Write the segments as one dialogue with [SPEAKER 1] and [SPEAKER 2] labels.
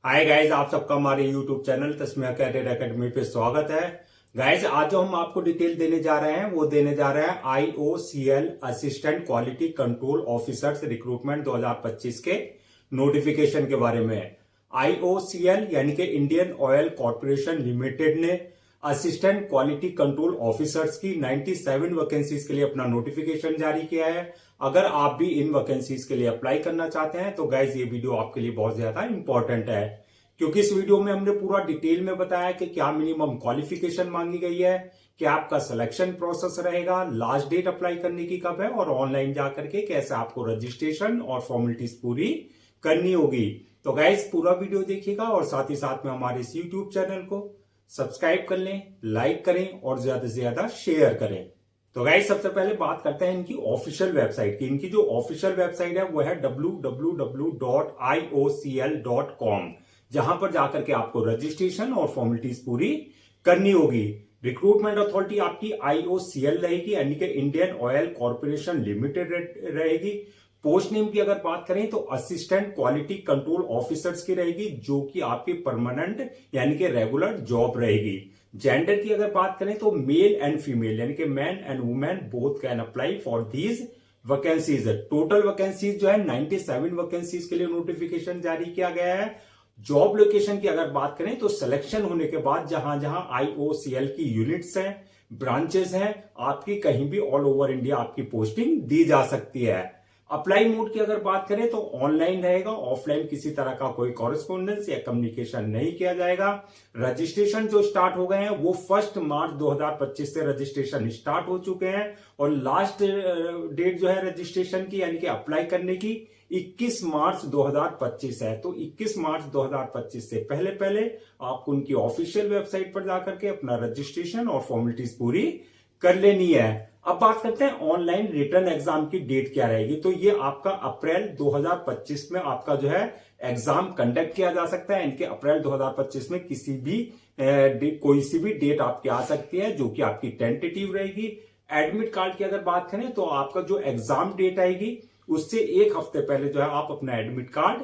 [SPEAKER 1] Hi guys, आप सबका हमारे YouTube channel Tasmiya career academy पे स्वागत है। गाइज, आज जो हम आपको डिटेल देने जा रहे हैं वो देने जा रहे हैं IOCL assistant quality control officers recruitment 2025 के नोटिफिकेशन के बारे में। IOCL यानी कि इंडियन ऑयल कॉर्पोरेशन लिमिटेड ने असिस्टेंट क्वालिटी कंट्रोल ऑफिसर्स की 97 वैकेंसीज के लिए अपना नोटिफिकेशन जारी किया है। अगर आप भी इन वैकेंसीज के लिए अप्लाई करना चाहते हैं तो गाइज ये वीडियो आपके लिए बहुत ज्यादा इंपॉर्टेंट है, क्योंकि इस वीडियो में हमने पूरा डिटेल में बताया कि क्या मिनिमम क्वालिफिकेशन मांगी गई है, क्या आपका सिलेक्शन प्रोसेस रहेगा, लास्ट डेट अप्लाई करने की कब है और ऑनलाइन जाकर के कैसे आपको रजिस्ट्रेशन और फॉर्मेलिटीज पूरी करनी होगी। तो गाइज पूरा वीडियो देखिएगा और साथ ही साथ में हमारे इस यूट्यूब चैनल को सब्सक्राइब कर लें, लाइक करें और ज्यादा से ज्यादा शेयर करें। तो गाइस सबसे पहले बात करते हैं इनकी ऑफिशियल वेबसाइट की। इनकी जो ऑफिशियल वेबसाइट है वो है www.iocl.com, जहां पर जाकर के आपको रजिस्ट्रेशन और फॉर्मेलिटीज पूरी करनी होगी। रिक्रूटमेंट अथॉरिटी आपकी IOCL रहेगी यानी कि इंडियन ऑयल कॉर्पोरेशन लिमिटेड रहेगी। पोस्ट नेम की अगर बात करें तो असिस्टेंट क्वालिटी कंट्रोल ऑफिसर्स की रहेगी, जो कि आपकी परमानेंट यानी कि रेगुलर जॉब रहेगी। जेंडर की अगर बात करें तो मेल एंड फीमेल यानी कि man and women both can apply for these vacancies. Total vacancies जो है 97 वैकेंसीज के लिए नोटिफिकेशन जारी किया गया है। जॉब लोकेशन की अगर बात करें तो सिलेक्शन होने के बाद जहां जहां IOCL की यूनिट्स हैं, ब्रांचेस हैं, आपकी कहीं भी ऑल ओवर इंडिया आपकी पोस्टिंग दी जा सकती है। अप्लाई मोड की अगर बात करें तो ऑनलाइन रहेगा, ऑफलाइन किसी तरह का कोई कॉरेस्पॉन्डेंस या कम्युनिकेशन नहीं किया जाएगा। रजिस्ट्रेशन जो स्टार्ट हो गए हैं वो 1 मार्च 2025 से रजिस्ट्रेशन स्टार्ट हो चुके हैं और लास्ट डेट जो है रजिस्ट्रेशन की यानी कि अप्लाई करने की 21 मार्च 2025 है। तो 21 मार्च 2025 से पहले पहले आपको उनकी ऑफिशियल वेबसाइट पर जाकर के अपना रजिस्ट्रेशन और फॉर्मेलिटीज पूरी कर लेनी है। अब बात करते हैं ऑनलाइन रिटर्न एग्जाम की डेट क्या रहेगी। तो ये आपका अप्रैल 2025 में आपका जो है एग्जाम कंडक्ट किया जा सकता है। इनके अप्रैल 2025 में किसी भी कोई सी भी डेट आपकी आ सकती है जो कि आपकी टेंटेटिव रहेगी। एडमिट कार्ड की अगर बात करें तो आपका जो एग्जाम डेट आएगी उससे एक हफ्ते पहले जो है आप अपना एडमिट कार्ड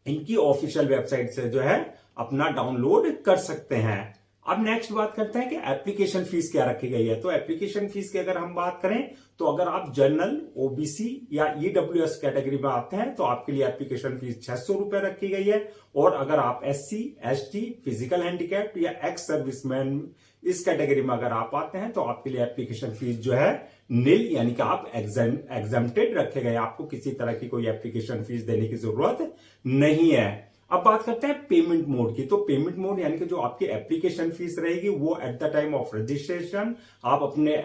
[SPEAKER 1] इनकी ऑफिशियल वेबसाइट से जो है अपना डाउनलोड कर सकते हैं। अब नेक्स्ट बात करते हैं कि एप्लीकेशन फीस क्या रखी गई है। तो एप्लीकेशन फीस की अगर हम बात करें तो अगर आप जनरल, OBC या EWS कैटेगरी में आते हैं तो आपके लिए एप्लीकेशन फीस 600 रुपए रखी गई है। और अगर आप SC, ST, फिजिकल हैंडीकैप या एक्स सर्विसमैन इस कैटेगरी में अगर आप आते हैं तो आपके लिए एप्लीकेशन फीस जो है निल यानी कि आप एग्जेम्प्टेड रखे गए, आपको किसी तरह की कोई एप्लीकेशन फीस देने की जरूरत नहीं है। अब बात करते हैं पेमेंट मोड की। तो पेमेंट मोड यानी कि जो आपकी एप्लीकेशन फीस रहेगी वो at the time of registration आप अपने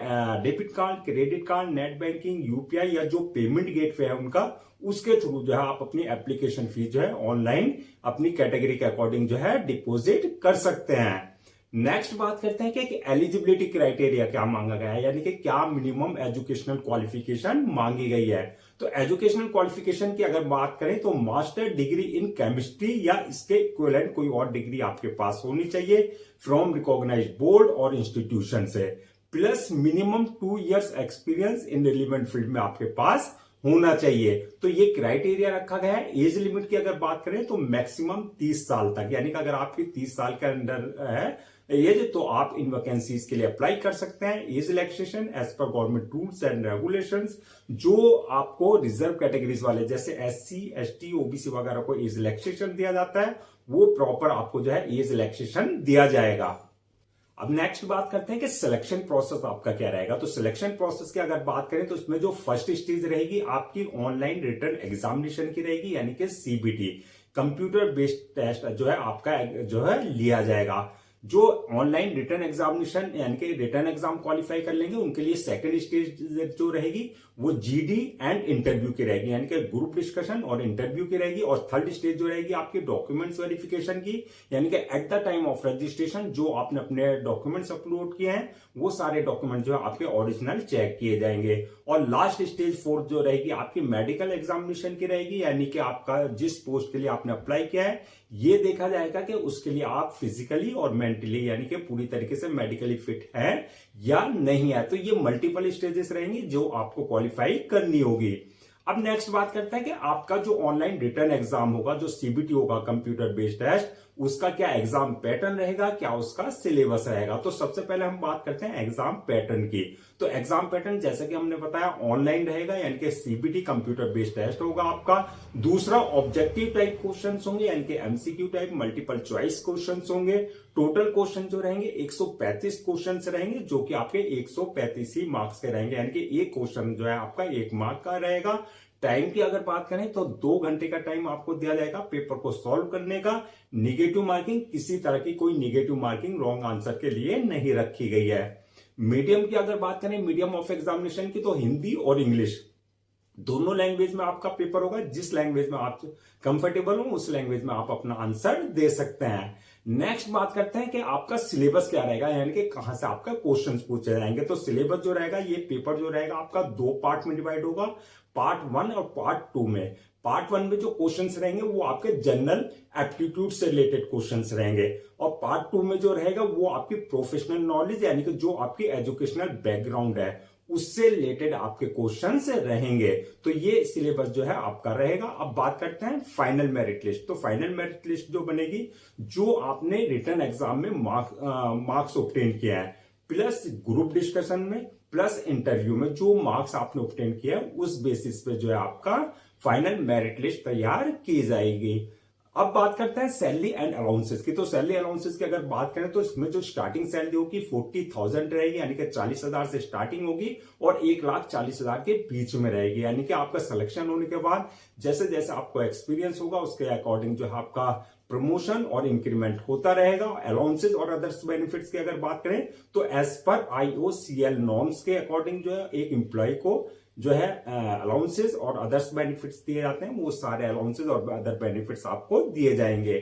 [SPEAKER 1] debit card, credit card, net banking, UPI या जो पेमेंट गेटवे है उनका उसके थ्रू जो है आप अपनी एप्लीकेशन फीस जो है ऑनलाइन अपनी कैटेगरी के अकॉर्डिंग जो है डिपॉजिट कर सकते हैं। नेक्स्ट बात करते हैं कि एलिजिबिलिटी क्राइटेरिया क्या मांगा गया है, यानी कि क्या मिनिमम एजुकेशनल क्वालिफिकेशन मांगी गई है। तो एजुकेशनल क्वालिफिकेशन की अगर बात करें तो मास्टर डिग्री इन केमिस्ट्री या इसके इक्विवेलेंट कोई और डिग्री आपके पास होनी चाहिए फ्रॉम रिकॉग्नाइज्ड बोर्ड और इंस्टीट्यूशन से, plus minimum 2 years experience in relevant field में आपके पास होना चाहिए। तो ये क्राइटेरिया रखा गया है। एज लिमिट की अगर बात करें तो मैक्सिमम 30 साल तक, यानी कि अगर आपकी 30 साल के अंदर है एज तो आप इन वैकेंसीज के लिए अप्लाई कर सकते हैं। एज रिलैक्सेशन एज पर गवर्नमेंट रूल्स एंड रेगुलेशंस, जो आपको रिजर्व कैटेगरीज वाले जैसे SC, ST, OBC वगैरह को एज रिलैक्सेशन दिया जाता है वो प्रॉपर आपको जो है एज रिलैक्सेशन दिया जाएगा। अब नेक्स्ट बात करते हैं कि सिलेक्शन प्रोसेस आपका क्या रहेगा। तो सिलेक्शन प्रोसेस की अगर बात करें तो इसमें जो फर्स्ट स्टेज रहेगी आपकी ऑनलाइन रिटर्न एग्जामिनेशन की रहेगी यानी कि CBT, कंप्यूटर बेस्ड टेस्ट जो है आपका जो है लिया जाएगा। जो ऑनलाइन रिटर्न एग्जामिनेशन यानी कि रिटर्न एग्जाम क्वालिफाई कर लेंगे उनके लिए सेकंड स्टेज जो रहेगी वो GD एंड इंटरव्यू की रहेगी, यानी कि ग्रुप डिस्कशन और इंटरव्यू की रहेगी। और थर्ड स्टेज जो रहेगी आपकी डॉक्यूमेंट्स वेरिफिकेशन की, यानी कि at the time of registration जो आपने अपने डॉक्यूमेंट्स अपलोड किए हैं वो सारे डॉक्यूमेंट जो है आपके ओरिजिनल चेक किए जाएंगे। और लास्ट स्टेज 4 जो रहेगी आपकी मेडिकल एग्जामिनेशन की रहेगी, यानी कि आपका जिस पोस्ट के लिए आपने अप्लाई किया है ये देखा जाएगा कि उसके लिए आप फिजिकली और मेंटली यानी कि पूरी तरीके से मेडिकली फिट है या नहीं है। तो ये मल्टीपल स्टेजेस रहेंगी जो आपको क्वालिफाई करनी होगी। अब नेक्स्ट बात करते हैं कि आपका जो ऑनलाइन रिटर्न एग्जाम होगा, जो सीबीटी होगा, कंप्यूटर बेस्ड टेस्ट, उसका क्या एग्जाम पैटर्न रहेगा, क्या उसका सिलेबस रहेगा। तो सबसे पहले हम बात करते हैं एग्जाम पैटर्न की। तो एग्जाम पैटर्न जैसे कि हमने बताया ऑनलाइन रहेगा, यानी कि सीबीटी कंप्यूटर बेस्ड टेस्ट होगा आपका। दूसरा ऑब्जेक्टिव टाइप क्वेश्चन होंगे, यानी कि MCQ type multiple choice question होंगे। टोटल क्वेश्चन जो रहेंगे 135 क्वेश्चन रहेंगे, जो कि आपके 135 ही मार्क्स के रहेंगे, यानी कि एक क्वेश्चन जो है आपका 1 मार्क का रहेगा। टाइम की अगर बात करें तो 2 घंटे का टाइम आपको दिया जाएगा पेपर को सॉल्व करने का। निगेटिव मार्किंग, किसी तरह की कोई निगेटिव मार्किंग रॉन्ग आंसर के लिए नहीं रखी गई है। मीडियम की अगर बात करें, मीडियम ऑफ एग्जामिनेशन की, तो हिंदी और इंग्लिश दोनों लैंग्वेज में आपका पेपर होगा। जिस लैंग्वेज में आप कंफर्टेबल हो उस लैंग्वेज में आप अपना आंसर दे सकते हैं। नेक्स्ट बात करते हैं कि आपका सिलेबस क्या रहेगा, यानी कि कहां से आपका क्वेश्चंस पूछे जाएंगे। तो सिलेबस जो रहेगा, ये पेपर जो रहेगा आपका 2 पार्ट में डिवाइड होगा, पार्ट 1 और पार्ट 2 में। पार्ट 1 में जो क्वेश्चंस रहेंगे वो आपके जनरल एप्टीट्यूड से रिलेटेड क्वेश्चंस रहेंगे, और पार्ट 2 में जो रहेगा वो आपकी प्रोफेशनल नॉलेज, यानी कि जो आपकी एजुकेशनल बैकग्राउंड है उससे रिलेटेड आपके क्वेश्चंस रहेंगे। तो ये सिलेबस जो है आपका रहेगा। अब बात करते हैं फाइनल मेरिट लिस्ट। तो फाइनल मेरिट लिस्ट जो बनेगी, जो आपने रिटन एग्जाम में मार्क्स ऑब्टेन किया है, प्लस ग्रुप डिस्कशन में, प्लस इंटरव्यू में जो मार्क्स आपने ऑब्टेन किया है, उस बेसिस पे जो है आपका फाइनल मेरिट लिस्ट तैयार की जाएगी। अब बात करते हैं सैलरी एंड अलाउंसेस की। तो सैलरी अलाउंसेस की अगर बात करें तो इसमें जो स्टार्टिंग सैलरी होगी 40,000 रहेगी, यानी कि 40,000 से स्टार्टिंग होगी, और 1,40,000 के बीच में रहेगी। यानी कि आपका सिलेक्शन होने के बाद जैसे जैसे आपको एक्सपीरियंस होगा उसके अकॉर्डिंग जो है आपका प्रमोशन और इंक्रीमेंट होता रहेगा। अलाउंसेस और अदर्स बेनिफिट्स की अगर बात करें तो एज पर IOCL नॉर्म्स के अकॉर्डिंग जो है एक एम्प्लॉय को जो है अलाउंसेस और अदर्स बेनिफिट्स दिए जाते हैं, वो सारे अलाउंसेस और अदर बेनिफिट्स आपको दिए जाएंगे।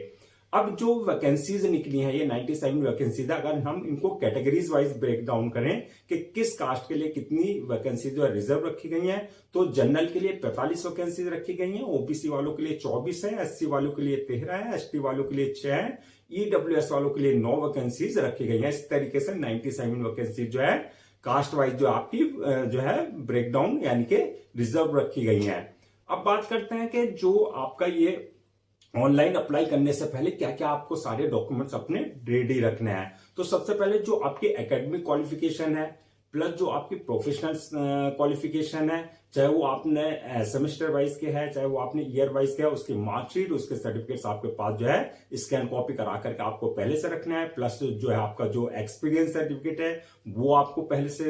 [SPEAKER 1] अब जो वैकेंसीज निकली हैं, ये 97 वैकेंसीज है। अगर हम इनको कैटेगरीज वाइज ब्रेक डाउन करें कि किस कास्ट के लिए कितनी वैकेंसी जो है रिजर्व रखी गई हैं, तो जनरल के लिए 45 वैकेंसीज रखी गई हैं, ओबीसी वालों के लिए 24 है, एससी वालों के लिए 13 है, एसटी वालों के लिए 6 है, ईडब्ल्यूएस वालों के लिए 9 वैकेंसीज रखी गई हैं। इस तरीके से 97 वैकेंसी जो है कास्ट वाइज जो आपकी जो है ब्रेकडाउन यानी कि रिजर्व रखी गई है। अब बात करते हैं कि जो आपका ये ऑनलाइन अप्लाई करने से पहले क्या क्या आपको सारे डॉक्यूमेंट्स अपने रेडी रखने हैं। तो सबसे पहले जो आपकी एकेडमिक क्वालिफिकेशन है, प्लस जो आपकी प्रोफेशनल क्वालिफिकेशन है, चाहे वो आपने सेमेस्टर वाइज के है, चाहे वो आपने ईयर वाइज के है, उसकी मार्कशीट, उसके सर्टिफिकेट्स आपके पास जो है स्कैन कॉपी करा करके आपको पहले से रखना है। प्लस जो है आपका जो एक्सपीरियंस सर्टिफिकेट है वो आपको पहले से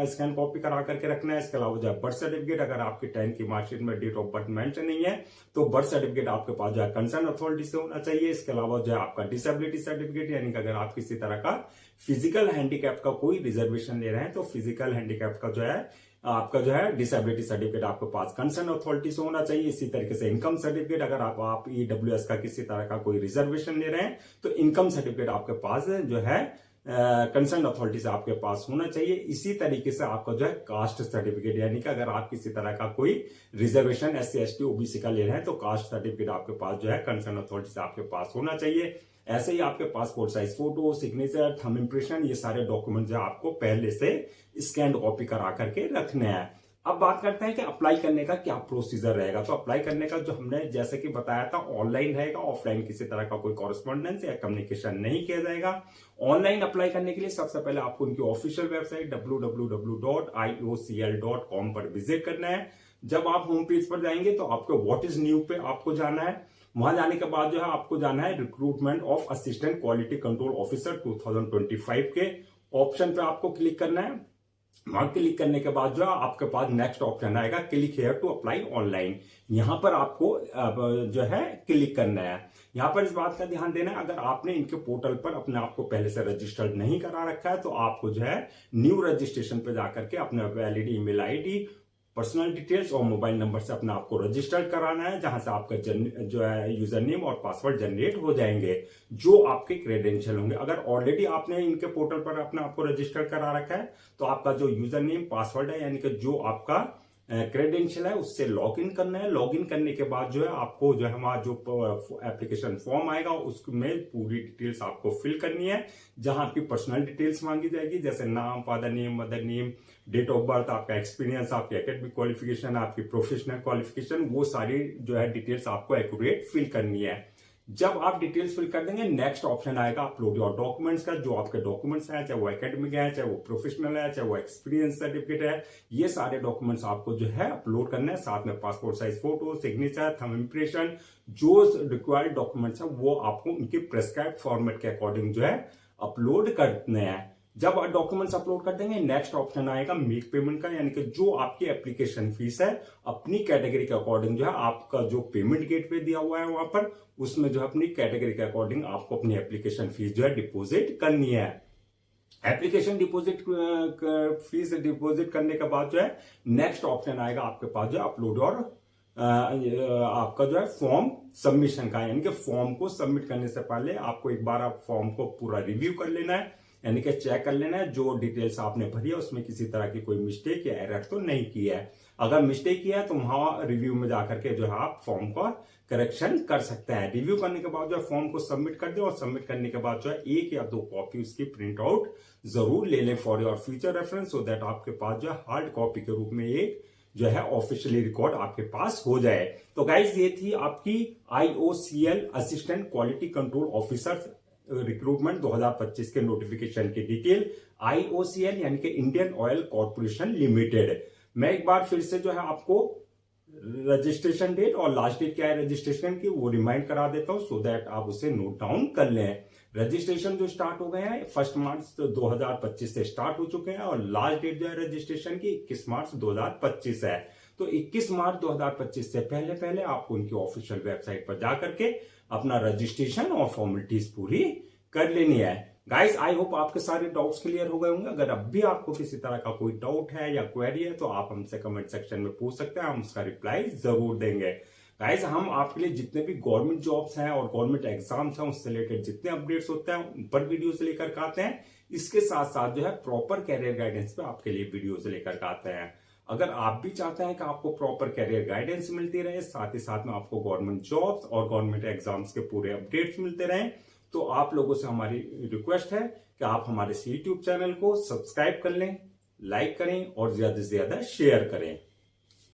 [SPEAKER 1] स्कैन कॉपी करा करके रखना है। इसके अलावा जो है बर्थ सर्टिफिकेट, अगर आपकी 10th की मार्कशीट में डेट ऑफ बर्थ मेंशन नहीं है तो बर्थ सर्टिफिकेट आपके पास जो है कंसर्न अथॉरिटी से होना चाहिए। इसके अलावा जो है आपका डिसेबिलिटी सर्टिफिकेट, यानी कि अगर आप किसी तरह का फिजिकल हैंडीकैप का कोई रिजर्वेशन ले रहे हैं तो फिजिकल हैंडीकैप का जो है आपका जो है डिसेबिलिटी सर्टिफिकेट आपके पास कंसर्न अथॉरिटी से होना चाहिए। इसी तरीके से इनकम सर्टिफिकेट, अगर आप ईडब्ल्यूएस का किसी तरह का कोई रिजर्वेशन ले रहे हैं तो इनकम सर्टिफिकेट आपके पास जो है कंसर्न अथॉरिटी से आपके पास होना चाहिए। इसी तरीके से आपका जो है कास्ट सर्टिफिकेट, यानी कि अगर आप किसी तरह का कोई रिजर्वेशन SC ST OBC का ले रहे हैं तो कास्ट सर्टिफिकेट आपके पास जो है कंसर्न अथॉरिटी से आपके पास होना चाहिए। ऐसे ही आपके passport size photo, signature, thumb impression, ये सारे डॉक्यूमेंट जो आपको पहले से स्कैन कॉपी करा करके रखने हैं। अब बात करते हैं कि अप्लाई करने का क्या प्रोसीजर रहेगा। तो अप्लाई करने का जो हमने जैसे कि बताया था ऑनलाइन रहेगा, ऑफलाइन किसी तरह का कोई कॉरेस्पॉन्डेंस या कम्युनिकेशन नहीं किया जाएगा। ऑनलाइन अप्लाई करने के लिए सबसे पहले आपको उनकी ऑफिशियल वेबसाइट www.iocl.com पर विजिट करना है। जब आप होम पेज पर जाएंगे तो आपको व्हाट इज न्यू पे आपको जाना है। वहां जाने के बाद जो है आपको जाना है recruitment of assistant quality control officer 2025 के ऑप्शन पे आपको क्लिक करना है। वहां क्लिक करने के बाद जो है आपके पास नेक्स्ट ऑप्शन आएगा click here to apply online. यहां पर आपको जो है क्लिक करना है। यहां पर इस बात का ध्यान देना है, अगर आपने इनके पोर्टल पर अपने आप को पहले से रजिस्टर्ड नहीं करा रखा है तो आपको जो है न्यू रजिस्ट्रेशन पे जाकर के अपने valid email ID, personal details और मोबाइल नंबर से अपने आपको रजिस्टर्ड कराना है, जहां से आपका जो है यूजर नेम और पासवर्ड जनरेट हो जाएंगे जो आपके क्रेडेंशियल होंगे। अगर ऑलरेडी आपने इनके पोर्टल पर अपने आपको रजिस्टर करा रखा है तो आपका जो यूजर नेम पासवर्ड है, यानी कि जो आपका क्रेडेंशियल है उससे लॉग इन करना है। लॉग इन करने के बाद जो है आपको जो है हमारा जो एप्लीकेशन फॉर्म आएगा उसमें पूरी डिटेल्स आपको फिल करनी है, जहां आपकी पर्सनल डिटेल्स मांगी जाएगी, जैसे नाम, father name, mother name, date of birth, आपका एक्सपीरियंस, आपकी एकेडमिक क्वालिफिकेशन, आपकी प्रोफेशनल क्वालिफिकेशन, वो सारी जो है डिटेल्स आपको एक्यूरेट फिल करनी है। जब आप डिटेल्स फिल कर देंगे, नेक्स्ट ऑप्शन आएगा अपलोड योर डॉक्यूमेंट्स का। जो आपके डॉक्यूमेंट्स हैं, चाहे वो एकेडमिक है, चाहे वो प्रोफेशनल है, चाहे वो एक्सपीरियंस सर्टिफिकेट है, ये सारे डॉक्यूमेंट्स आपको जो है अपलोड करना है। साथ में passport size photo, signature, thumb impression, जो रिक्वायर्ड डॉक्यूमेंट्स है वो आपको उनके प्रेस्क्राइब फॉर्मेट के अकॉर्डिंग जो है अपलोड करने हैं। जब आप डॉक्यूमेंट्स अपलोड कर देंगे, नेक्स्ट ऑप्शन आएगा मेक पेमेंट का, यानी कि जो आपकी एप्लीकेशन फीस है अपनी कैटेगरी के अकॉर्डिंग जो है आपका जो पेमेंट गेटवे दिया हुआ है वहां पर, उसमें जो है अपनी कैटेगरी के अकॉर्डिंग आपको अपनी एप्लीकेशन फीस जो है डिपॉजिट करनी है। एप्लीकेशन डिपॉजिट फीस डिपॉजिट करने के बाद जो है नेक्स्ट ऑप्शन आएगा आपके पास जो है अपलोड और आपका जो है फॉर्म सबमिशन का, यानी कि फॉर्म को सबमिट करने से पहले आपको एक बार आप फॉर्म को पूरा रिव्यू कर लेना है, यानी कि चेक कर लेना है जो डिटेल्स आपने भरी है उसमें किसी तरह की कोई मिस्टेक या एरर तो नहीं की है। अगर मिस्टेक किया है तो वहां रिव्यू में जाकर के जो है आप फॉर्म का करेक्शन कर सकते हैं। रिव्यू करने के बाद जो है फॉर्म को सबमिट कर दें और सबमिट करने के बाद जो है 1 या 2 कॉपी उसकी प्रिंट आउट जरूर ले लें for your future reference, so that आपके पास जो है हार्ड कॉपी के रूप में एक जो है ऑफिशियली रिकॉर्ड आपके पास हो जाए। तो गाइज ये थी आपकी IOCL assistant quality control officer recruitment 2025 के नोटिफिकेशन की डिटेल। IOCL यानी कि इंडियन ऑयल कॉर्पोरेशन लिमिटेड। मैं एक बार फिर से जो है आपको रजिस्ट्रेशन डेट और लास्ट डेट क्या है रजिस्ट्रेशन की वो रिमाइंड करा देता हूं, सो दैट आप उसे नोट डाउन कर लें। रजिस्ट्रेशन जो स्टार्ट हो गए हैं 1 मार्च 2025 से स्टार्ट हो चुके हैं और लास्ट डेट जो है रजिस्ट्रेशन की 21 मार्च 2025 है। तो 21 मार्च 2025 से पहले पहले आपको उनकी ऑफिशियल वेबसाइट पर जाकर के अपना रजिस्ट्रेशन और फॉर्मेलिटीज पूरी कर लेनी है। गाइस आई होप आपके सारे डाउट्स क्लियर हो गए होंगे। अगर अब भी आपको किसी तरह का कोई डाउट है या क्वेरी है तो आप हमसे कमेंट सेक्शन में पूछ सकते हैं, हम उसका रिप्लाई जरूर देंगे। गाइस हम आपके लिए जितने भी गवर्नमेंट जॉब्स हैं और गवर्नमेंट एग्जाम्स हैं उससे रिलेटेड जितने अपडेट्स होते हैं उन पर वीडियोस लेकर के आते हैं। इसके साथ साथ जो है प्रॉपर कैरियर गाइडेंस पे आपके लिए वीडियोस लेकर के आते हैं। अगर आप भी चाहते हैं कि आपको प्रॉपर कैरियर गाइडेंस मिलती रहे, साथ ही साथ में आपको गवर्नमेंट जॉब्स और गवर्नमेंट एग्जाम्स के पूरे अपडेट्स मिलते रहें, तो आप लोगों से हमारी रिक्वेस्ट है कि आप हमारे यूट्यूब चैनल को सब्सक्राइब कर लें, लाइक करें और ज्यादा से ज्यादा शेयर करें।